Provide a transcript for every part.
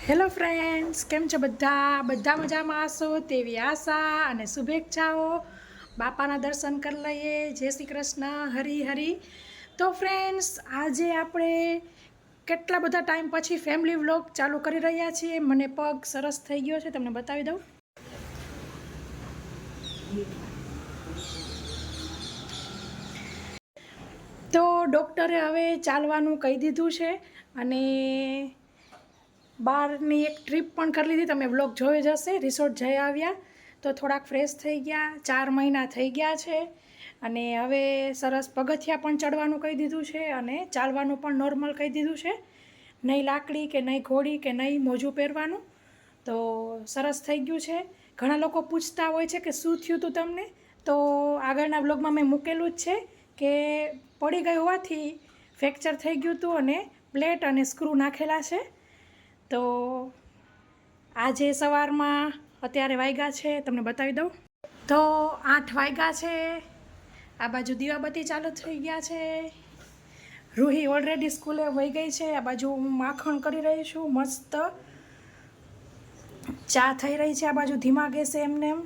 Hello friends, કેમ છો બધા મજામાં હશો તેવી આશા અને શુભેચ્છાઓ. બાપાના દર્શન કરી લઈએ. જય શ્રી કૃષ્ણ, હરી હરી. તો ફ્રેન્ડ્સ, આજે આપણે કેટલા બધા ટાઈમ પછી ફેમિલી વ્લોગ ચાલુ કરી રહ્યા છીએ. મને પગ સરસ થઈ ગયો છે, તમને બતાવી દઉં. તો ડૉક્ટરે હવે ચાલવાનું કહી દીધું છે અને બહારની એક ટ્રીપ પણ કરી લીધી. તમે વ્લોગ જોઈ જશે. રિસોર્ટ જઈ આવ્યા તો થોડાક ફ્રેશ થઈ ગયા. 4 મહિના થઈ ગયા છે અને હવે સરસ પગથિયા પણ ચડવાનું કહી દીધું છે અને ચાલવાનું પણ નોર્મલ કહી દીધું છે. નહીં લાકડી કે નહીં ઘોડી કે નહીં મોજું પહેરવાનું. તો સરસ થઈ ગયું છે. ઘણા લોકો પૂછતા હોય છે કે શું થયું હતું તમને. તો આગળના વ્લોગમાં મેં મૂકેલું જ છે કે પડી ગઈ હોવાથી ફ્રેક્ચર થઈ ગયું હતું અને પ્લેટ અને સ્ક્રૂ નાખેલા છે. તો આજે સવારમાં અત્યારે વાગ્યા છે, તમને બતાવી દઉં. તો 8 વાગ્યા છે. આ બાજુ દીવાબત્તી ચાલુ થઈ ગયા છે. રૂહી ઓલરેડી સ્કૂલે વહી ગઈ છે. આ બાજુ હું માખણ કરી રહી છું. મસ્ત ચા થઈ રહી છે આ બાજુ ધીમા ગેસે એમને એમ.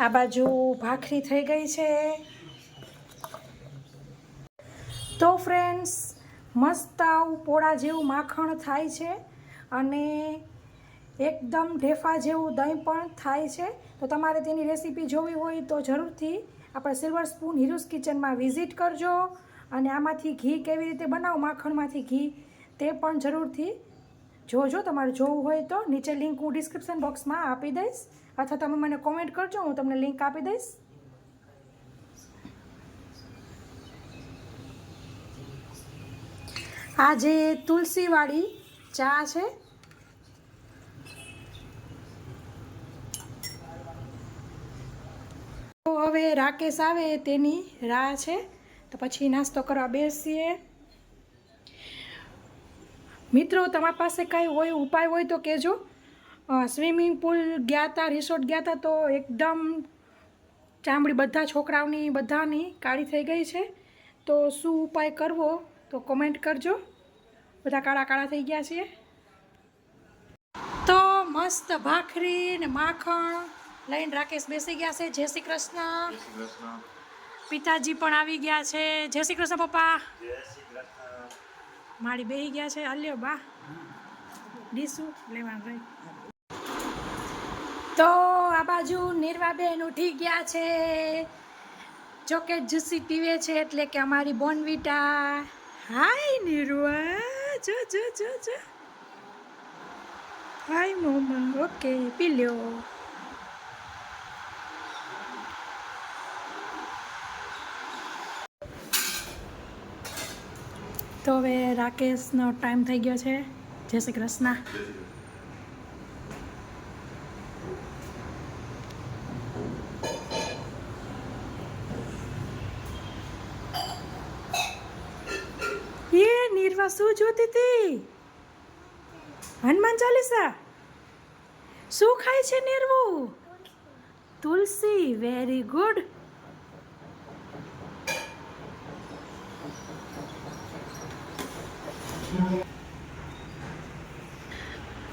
આ બાજુ ભાખરી થઈ ગઈ છે. તો ફ્રેન્ડ્સ, મસ્ત આવું પોળા જેવું માખણ થાય છે અને એકદમ ઢેફા જેવું દહીં પણ થાય છે. તો તમારે તેની રેસીપી જોવી હોય તો જરૂરથી આપણે સિલ્વર સ્પૂન હીરુસ કિચનમાં વિઝિટ કરજો. અને આમાંથી ઘી કેવી રીતે બનાવું, માખણમાંથી ઘી, તે પણ જરૂરથી જોજો. તમારે જોવું હોય તો નીચે લિંક હું ડિસ્ક્રિપ્શન બોક્સમાં આપી દઈશ, અથવા તમે મને કોમેન્ટ કરજો, હું તમને લિંક આપી દઈશ. આ જે તુલસીવાળી ચા છે. તો હવે રાકેશ આવે તેની રાહ છે, તો પછી નાસ્તો કરવા બેસીએ. મિત્રો, તમારી પાસે કાંઈ હોય ઉપાય હોય તો કહેજો. સ્વિમિંગ પુલ ગયા હતા, રિસોર્ટ ગયા હતા તો એકદમ ચામડી બધા છોકરાઓની બધાની કાળી થઈ ગઈ છે. તો શું ઉપાય કરવો તો કોમેન્ટ કરજો. બધા કાળા કાળા થઈ ગયા છીએ. તો મસ્ત ભાખરી ને માખણ લઈને રાકેશ બેસી ગયા છે. જય શ્રી કૃષ્ણ. પિતાજી પણ આવી ગયા છે. જય શ્રી કૃષ્ણ પપ્પા. મારી બેસી ગયા છે. હાલ્યો બા ડીશું લેવાનું ભાઈ. તો આ બાજુ નિર્વાબેન ઉઠી ગયા છે. ચોકેટ જ્યુસી પીવે છે, એટલે કે અમારી બોર્નવિટા. હાય નિર્વા, જો જો જો જો. હાય મોમા. ઓકે, પી લ્યો. તો હવે રાકેશનો ટાઈમ થઈ ગયો છે. જય શ્રી કૃષ્ણ. એ નિર્વા શું જોતી હતી? હનુમાન ચાલીસા. શું ખાય છે નિર્વું? તુલસી. Very good.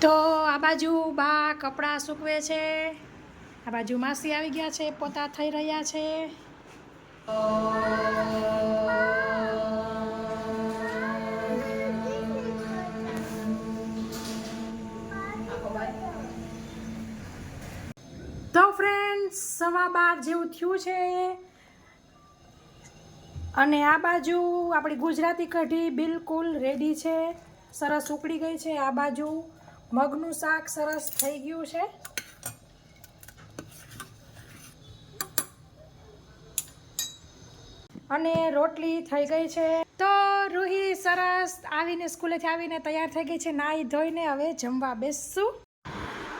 તો આ બાજુ બા કપડાં સૂકવે છે. આ બાજુ માસી આવી ગયા છે, પોતા થઈ રહ્યા છે. તો ફ્રેન્ડ્સ, 12:15 જેવું થયું છે અને આ બાજુ આપણી ગુજરાતી કઢી બિલકુલ રેડી છે. સરસ ઉકળી ગઈ છે. આ બાજુ મગનું શાક સરસ થઈ ગયું છે. અને રોટલી થઈ ગઈ છે. તો રૂહી સરસ આવીને સ્કૂલેથી આવીને તૈયાર થઈ ગઈ છે, નાહી ધોઈને. હવે જમવા બેસશું.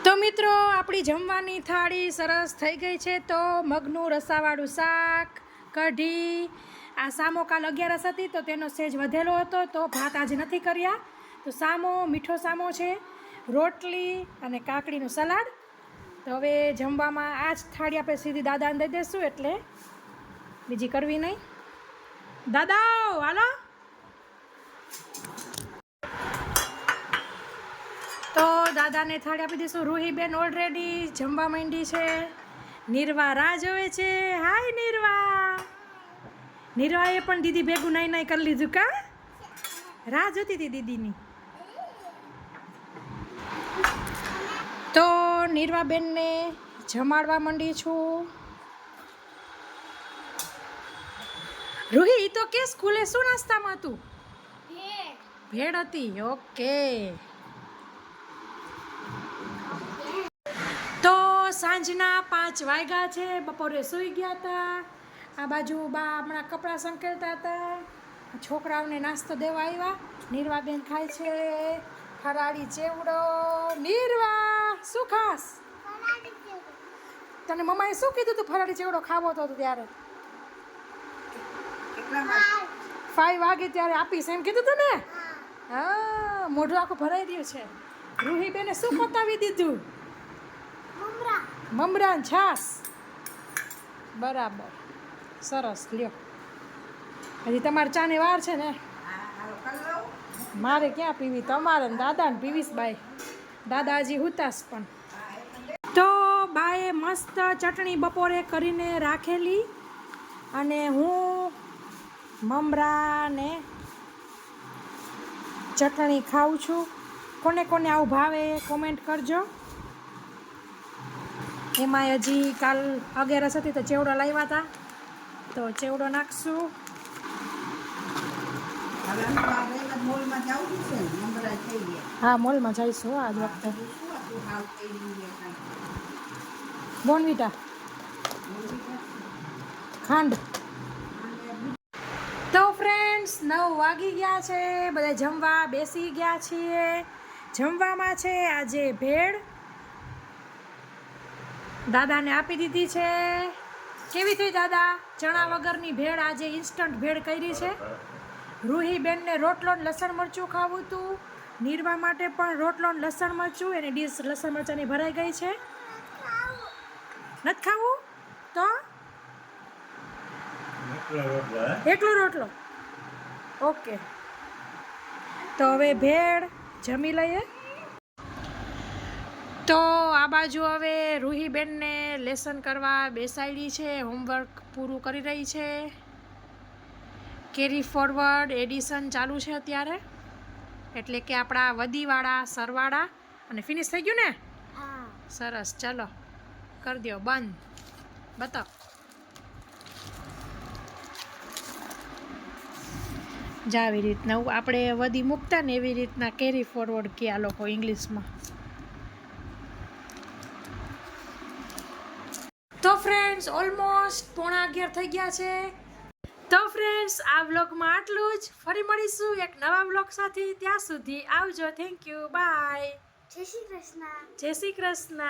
તો મિત્રો, આપણી જમવાની થાળી સરસ થઈ ગઈ છે. તો મગનું રસાવાળું શાક, કઢી. આ સામો કાલ 11 હતી તો તેનો સેજ વધેલો હતો, તો ભાત આજે નથી કર્યા. તો સામો, મીઠો સામો છે, રોટલી અને કાકડીનું સલાડ. તો હવે જમવામાં આ જ થાળી આપણે સીધી દાદાને દઈ દઈશું, એટલે બીજી કરવી નહીં. દાદા હાલો. તો દાદાને થાળી આપી દઈશું. રૂહીબેન ઓલરેડી જમવા માંડી છે. નિર્વા રાહ જોવે છે. હાય નિર્વા. નિર્વાએ પણ દીદી ભેગું નાઈ નાઈ કરી લીધું કા? રાહ જોતી હતી દીદીની. તો નિર્વાબેનને જમાડવા માંડી છું. રૂહી તો કે સ્કૂલે શું નાસ્તામાં હતું? ભેળ હતી. ઓકે. તો સાંજના 5 વાગ્યા છે. બપોરે સૂઈ ગયા હતા. આ બાજુ બા હમણાં કપડાં સંકેલતા હતા. છોકરાઓને નાસ્તો દેવા આવ્યા. નિર્વાબેન ખાય છે ફરાળી ચેવડો. નિર્વા શું ખાસ? તને મમ્માએ શું કીધું તું ફરાળી ચેવડો ખાવો તો ત્યારે? 5 વાગે ત્યારે આપીશ એમ કીધું તું ને? હા, મોઢું આખું ભરાઈ રહ્યું છે. રૂહીબેને શું પતાવી દીધું? મમરા છાસ. બરાબર, સરસ. લ્યો, હજી તમારે ચાની વાર છે ને? મારે ક્યાં પીવી, તમારે દાદાને પીવીશ. બાય દાદા હજી હુતાશ. પણ તો બાએ મસ્ત ચટણી બપોરે કરીને રાખેલી અને હું મમરા ને ચટણી ખાઉં છું. કોને કોને આવું ભાવે કોમેન્ટ કરજો. એમાં હજી કાલ 11 હતી તો ચેવડો લાવ્યા હતા, તો ચેવડો નાખશું. હા, મોલમાં જઈશું આજ વખતે. બોનવીટા ખાંડ. તો ફ્રેન્ડ્સ 9 વાગી ગયા છે. બધા જમવા બેસી ગયા છીએ. જમવામાં છે આજે ભેળ. દાદાને આપી દીધી છે. કેવી થઈ દાદા? ચણા વગરની ભેળ. આજે ઇન્સ્ટન્ટ ભેળ કરી છે. રૂહીબેનને રોટલો ને લસણ મરચું ખાવું હતું. નિર્વા માટે પણ રોટલો ને લસણ મરચું. એની ડીશ લસણ મરચાંની ભરાઈ ગઈ છે. નથી ખાવું તો એકલો રોટલો. ઓકે, તો હવે ભેળ જમી લઈએ. તો આ બાજુ હવે રૂહીબેનને લેસન કરવા બેસાડી છે. હોમવર્ક પૂરું કરી રહી છે. કેરી ફોરવર્ડ એડિશન ચાલુ છે અત્યારે, એટલે કે આપણા વદીવાળા સરવાળા. અને ફિનિશ થઈ ગયું ને? સરસ. ચલો કરી દો બંધ. બતાવ. આવી રીતના આપણે વદી મૂકતા ને એવી રીતના કેરી ફોરવર્ડ કે આ લોકો ઇંગ્લિશમાં. તો ફ્રેન્ડ્સ ઓલમોસ્ટ 11:15 થઈ ગયા છે. તો ફ્રેન્ડ્સ આ વ્લોગમાં આટલું જ. ફરી મળીશું એક નવા વ્લોગ સાથે. ત્યાં સુધી આવજો. Thank you. બાય. જય શ્રી કૃષ્ણ. જય શ્રી કૃષ્ણ.